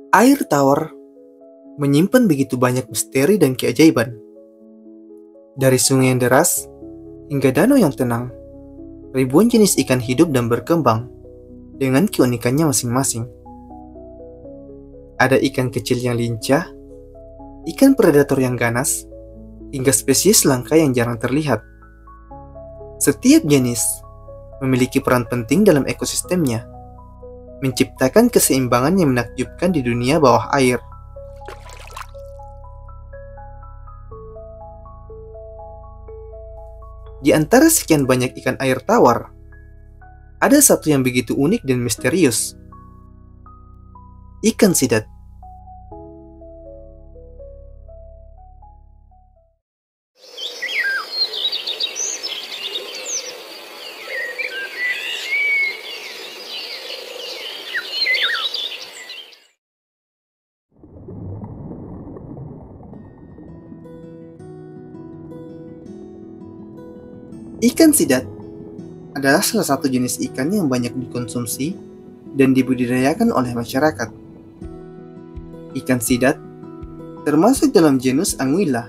Air tawar menyimpan begitu banyak misteri dan keajaiban. Dari sungai yang deras hingga danau yang tenang, ribuan jenis ikan hidup dan berkembang dengan keunikannya masing-masing. Ada ikan kecil yang lincah, ikan predator yang ganas, hingga spesies langka yang jarang terlihat. Setiap jenis memiliki peran penting dalam ekosistemnya, menciptakan keseimbangan yang menakjubkan di dunia bawah air. Di antara sekian banyak ikan air tawar, ada satu yang begitu unik dan misterius. Ikan sidat. Ikan sidat adalah salah satu jenis ikan yang banyak dikonsumsi dan dibudidayakan oleh masyarakat. Ikan sidat termasuk dalam genus Anguilla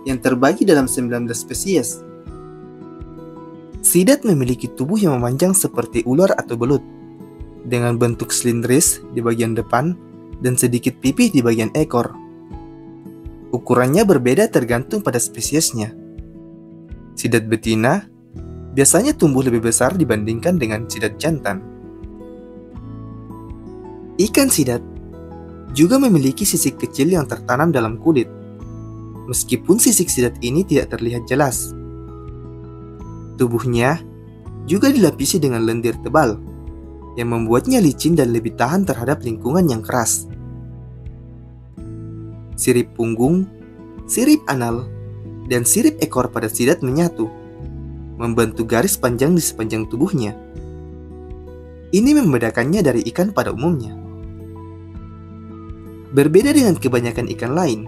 yang terbagi dalam 19 spesies. Sidat memiliki tubuh yang memanjang seperti ular atau belut, dengan bentuk silindris di bagian depan dan sedikit pipih di bagian ekor. Ukurannya berbeda tergantung pada spesiesnya. Sidat betina biasanya tumbuh lebih besar dibandingkan dengan sidat jantan. Ikan sidat juga memiliki sisik kecil yang tertanam dalam kulit, meskipun sisik sidat ini tidak terlihat jelas. Tubuhnya juga dilapisi dengan lendir tebal, yang membuatnya licin dan lebih tahan terhadap lingkungan yang keras. Sirip punggung, sirip anal, dan sirip ekor pada sidat menyatu, membentuk garis panjang di sepanjang tubuhnya. Ini membedakannya dari ikan pada umumnya. Berbeda dengan kebanyakan ikan lain,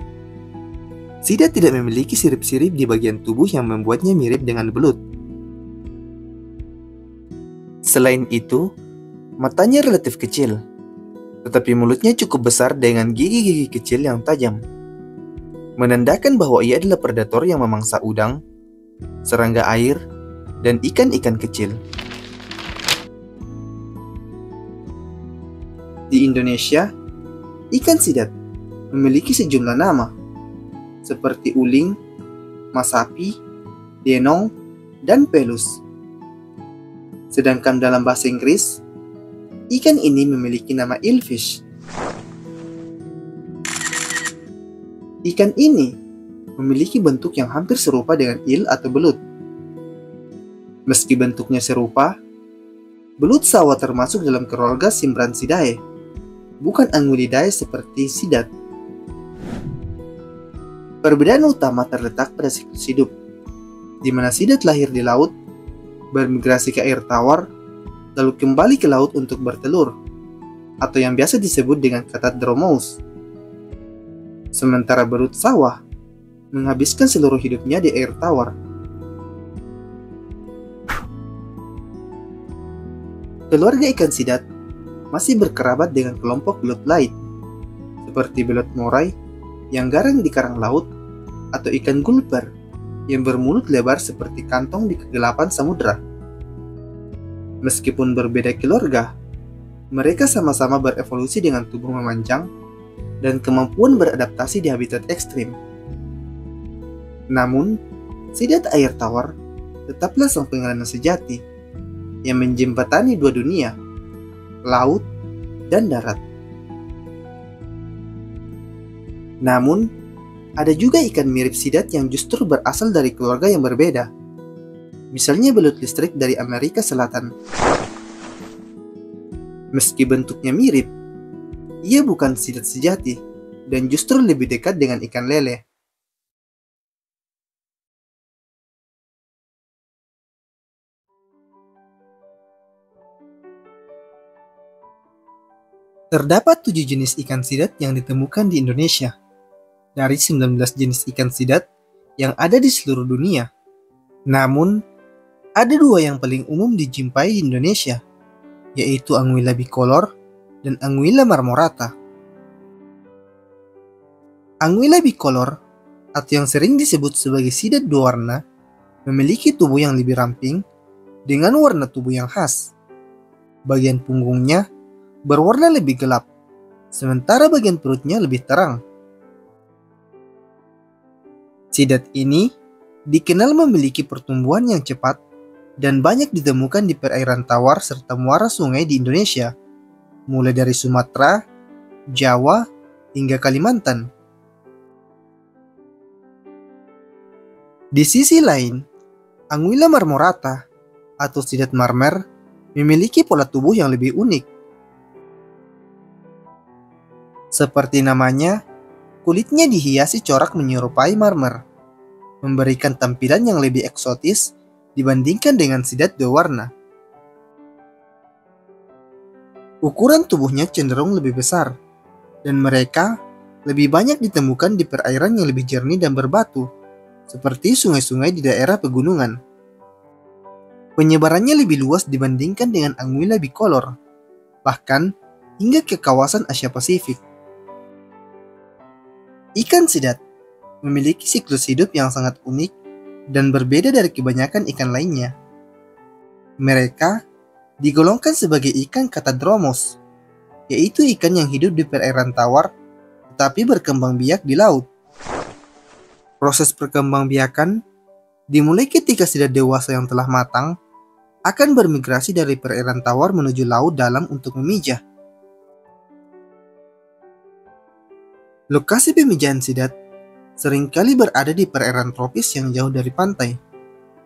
sidat tidak memiliki sirip-sirip di bagian tubuh yang membuatnya mirip dengan belut. Selain itu, matanya relatif kecil, tetapi mulutnya cukup besar dengan gigi-gigi kecil yang tajam, menandakan bahwa ia adalah predator yang memangsa udang, serangga air, dan ikan-ikan kecil. Di Indonesia, ikan sidat memiliki sejumlah nama, seperti uling, masapi, denong, dan pelus. Sedangkan dalam bahasa Inggris, ikan ini memiliki nama eelfish. Ikan ini memiliki bentuk yang hampir serupa dengan eel atau belut. Meski bentuknya serupa, belut sawah termasuk dalam keluarga Simbransidae, bukan Anguillidae seperti sidat. Perbedaan utama terletak pada siklus hidup, di mana sidat lahir di laut, bermigrasi ke air tawar, lalu kembali ke laut untuk bertelur, atau yang biasa disebut dengan kata dromous. Sementara belut sawah menghabiskan seluruh hidupnya di air tawar. Keluarga ikan sidat masih berkerabat dengan kelompok belut lain, seperti belut moray yang garang di karang laut, atau ikan gulper yang bermulut lebar seperti kantong di kegelapan samudera. Meskipun berbeda keluarga, mereka sama-sama berevolusi dengan tubuh memanjang dan kemampuan beradaptasi di habitat ekstrim. Namun, sidat air tawar tetaplah sang pengelana sejati yang menjembatani dua dunia, laut dan darat. Namun, ada juga ikan mirip sidat yang justru berasal dari keluarga yang berbeda. Misalnya belut listrik dari Amerika Selatan. Meski bentuknya mirip, ia bukan sidat sejati dan justru lebih dekat dengan ikan lele. Terdapat 7 jenis ikan sidat yang ditemukan di Indonesia, dari 19 jenis ikan sidat yang ada di seluruh dunia. Namun, ada 2 yang paling umum dijumpai di Indonesia, yaitu Anguilla bicolor dan Anguilla marmorata. Anguilla bicolor, atau yang sering disebut sebagai sidat dua warna, memiliki tubuh yang lebih ramping dengan warna tubuh yang khas. Bagian punggungnya berwarna lebih gelap, sementara bagian perutnya lebih terang. Sidat ini dikenal memiliki pertumbuhan yang cepat dan banyak ditemukan di perairan tawar serta muara sungai di Indonesia, mulai dari Sumatera, Jawa, hingga Kalimantan. Di sisi lain, Anguilla marmorata atau sidat marmer memiliki pola tubuh yang lebih unik. Seperti namanya, kulitnya dihiasi corak menyerupai marmer, memberikan tampilan yang lebih eksotis dibandingkan dengan sidat dua warna. Ukuran tubuhnya cenderung lebih besar, dan mereka lebih banyak ditemukan di perairan yang lebih jernih dan berbatu, seperti sungai-sungai di daerah pegunungan. Penyebarannya lebih luas dibandingkan dengan Anguilla bicolor, bahkan hingga ke kawasan Asia Pasifik. Ikan sidat memiliki siklus hidup yang sangat unik dan berbeda dari kebanyakan ikan lainnya. Mereka digolongkan sebagai ikan Catadromos, yaitu ikan yang hidup di perairan tawar tetapi berkembang biak di laut. Proses perkembangbiakan dimulai ketika sidat dewasa yang telah matang akan bermigrasi dari perairan tawar menuju laut dalam untuk memijah. Lokasi pemijahan sidat seringkali berada di perairan tropis yang jauh dari pantai,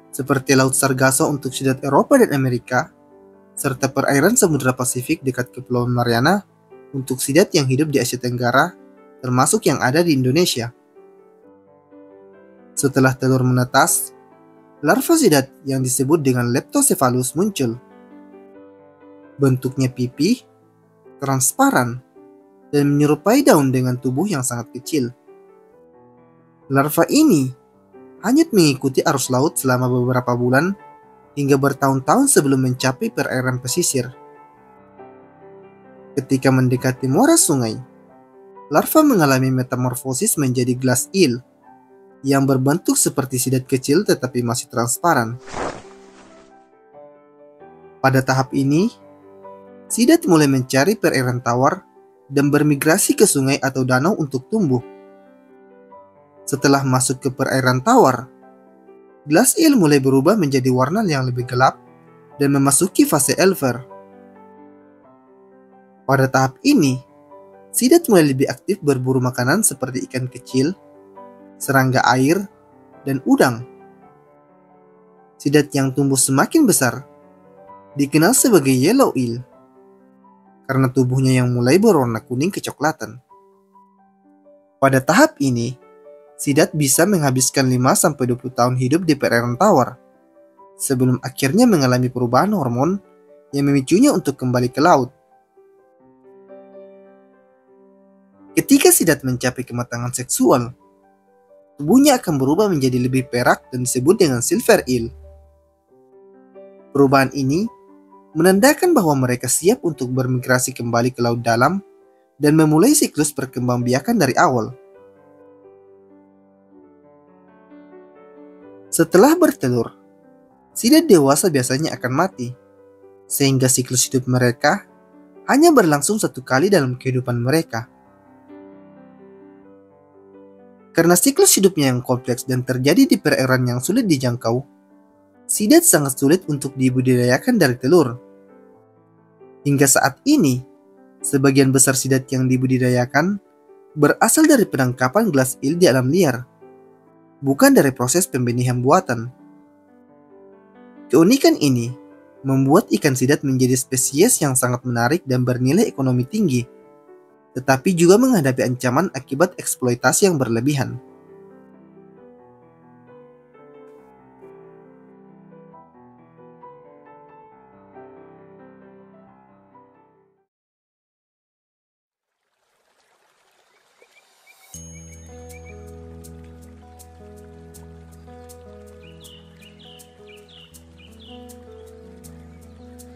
seperti Laut Sargasso untuk sidat Eropa dan Amerika, serta perairan Samudra Pasifik dekat Kepulauan Mariana untuk sidat yang hidup di Asia Tenggara, termasuk yang ada di Indonesia. Setelah telur menetas, larva sidat yang disebut dengan Leptocephalus muncul. Bentuknya pipih, transparan, dan menyerupai daun dengan tubuh yang sangat kecil. Larva ini hanyut mengikuti arus laut selama beberapa bulan hingga bertahun-tahun sebelum mencapai perairan pesisir. Ketika mendekati muara sungai, larva mengalami metamorfosis menjadi glass eel yang berbentuk seperti sidat kecil tetapi masih transparan. Pada tahap ini, sidat mulai mencari perairan tawar dan bermigrasi ke sungai atau danau untuk tumbuh. Setelah masuk ke perairan tawar, glass eel mulai berubah menjadi warna yang lebih gelap dan memasuki fase elver. Pada tahap ini, sidat mulai lebih aktif berburu makanan seperti ikan kecil, serangga air, dan udang. Sidat yang tumbuh semakin besar dikenal sebagai yellow eel karena tubuhnya yang mulai berwarna kuning kecoklatan. Pada tahap ini, sidat bisa menghabiskan 5-20 tahun hidup di perairan tawar sebelum akhirnya mengalami perubahan hormon yang memicunya untuk kembali ke laut. Ketika sidat mencapai kematangan seksual, tubuhnya akan berubah menjadi lebih perak dan disebut dengan silver eel. Perubahan ini menandakan bahwa mereka siap untuk bermigrasi kembali ke laut dalam dan memulai siklus perkembangbiakan dari awal. Setelah bertelur, sidat dewasa biasanya akan mati, sehingga siklus hidup mereka hanya berlangsung 1 kali dalam kehidupan mereka. Karena siklus hidupnya yang kompleks dan terjadi di perairan yang sulit dijangkau, sidat sangat sulit untuk dibudidayakan dari telur. Hingga saat ini, sebagian besar sidat yang dibudidayakan berasal dari penangkapan glass eel di alam liar, bukan dari proses pembenihan buatan. Keunikan ini membuat ikan sidat menjadi spesies yang sangat menarik dan bernilai ekonomi tinggi, tetapi juga menghadapi ancaman akibat eksploitasi yang berlebihan.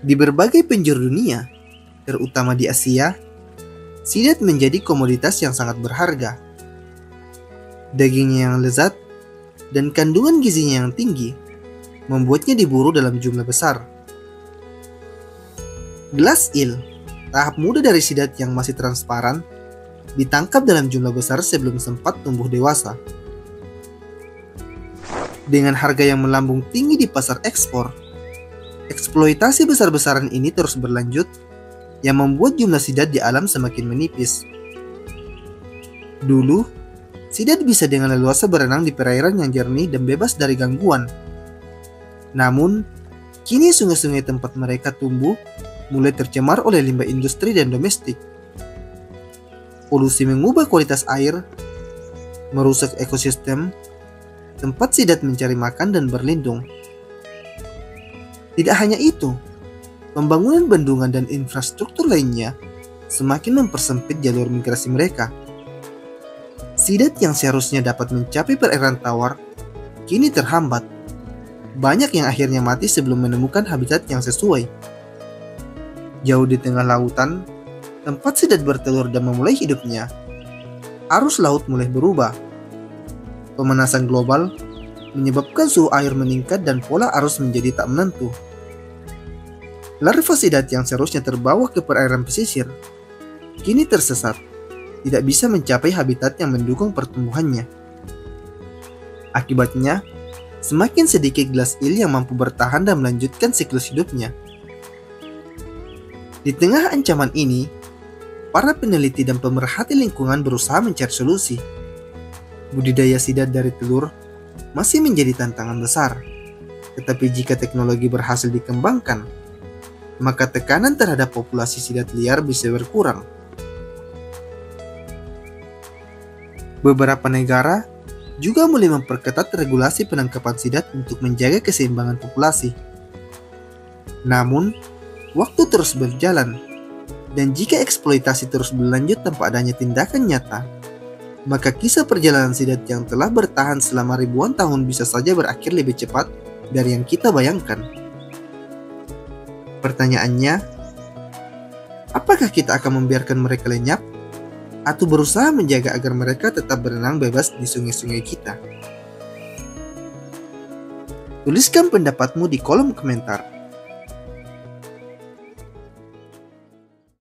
Di berbagai penjuru dunia, terutama di Asia, sidat menjadi komoditas yang sangat berharga. Dagingnya yang lezat dan kandungan gizinya yang tinggi membuatnya diburu dalam jumlah besar. Glass eel, tahap muda dari sidat yang masih transparan, ditangkap dalam jumlah besar sebelum sempat tumbuh dewasa. Dengan harga yang melambung tinggi di pasar ekspor, eksploitasi besar-besaran ini terus berlanjut yang membuat jumlah sidat di alam semakin menipis. Dulu, sidat bisa dengan leluasa berenang di perairan yang jernih dan bebas dari gangguan. Namun, kini sungai-sungai tempat mereka tumbuh mulai tercemar oleh limbah industri dan domestik. Polusi mengubah kualitas air, merusak ekosistem, tempat sidat mencari makan dan berlindung. Tidak hanya itu, pembangunan bendungan dan infrastruktur lainnya semakin mempersempit jalur migrasi mereka. Sidat yang seharusnya dapat mencapai perairan tawar, kini terhambat. Banyak yang akhirnya mati sebelum menemukan habitat yang sesuai. Jauh di tengah lautan, tempat sidat bertelur dan memulai hidupnya, arus laut mulai berubah. Pemanasan global menyebabkan suhu air meningkat dan pola arus menjadi tak menentu. Larva sidat yang seharusnya terbawa ke perairan pesisir, kini tersesat, tidak bisa mencapai habitat yang mendukung pertumbuhannya. Akibatnya, semakin sedikit glass eel yang mampu bertahan dan melanjutkan siklus hidupnya. Di tengah ancaman ini, para peneliti dan pemerhati lingkungan berusaha mencari solusi. Budidaya sidat dari telur masih menjadi tantangan besar, tetapi jika teknologi berhasil dikembangkan, maka tekanan terhadap populasi sidat liar bisa berkurang. Beberapa negara juga mulai memperketat regulasi penangkapan sidat untuk menjaga keseimbangan populasi. Namun, waktu terus berjalan, dan jika eksploitasi terus berlanjut tanpa adanya tindakan nyata, maka kisah perjalanan sidat yang telah bertahan selama ribuan tahun bisa saja berakhir lebih cepat dari yang kita bayangkan. Pertanyaannya, apakah kita akan membiarkan mereka lenyap, atau berusaha menjaga agar mereka tetap berenang bebas di sungai-sungai kita? Tuliskan pendapatmu di kolom komentar.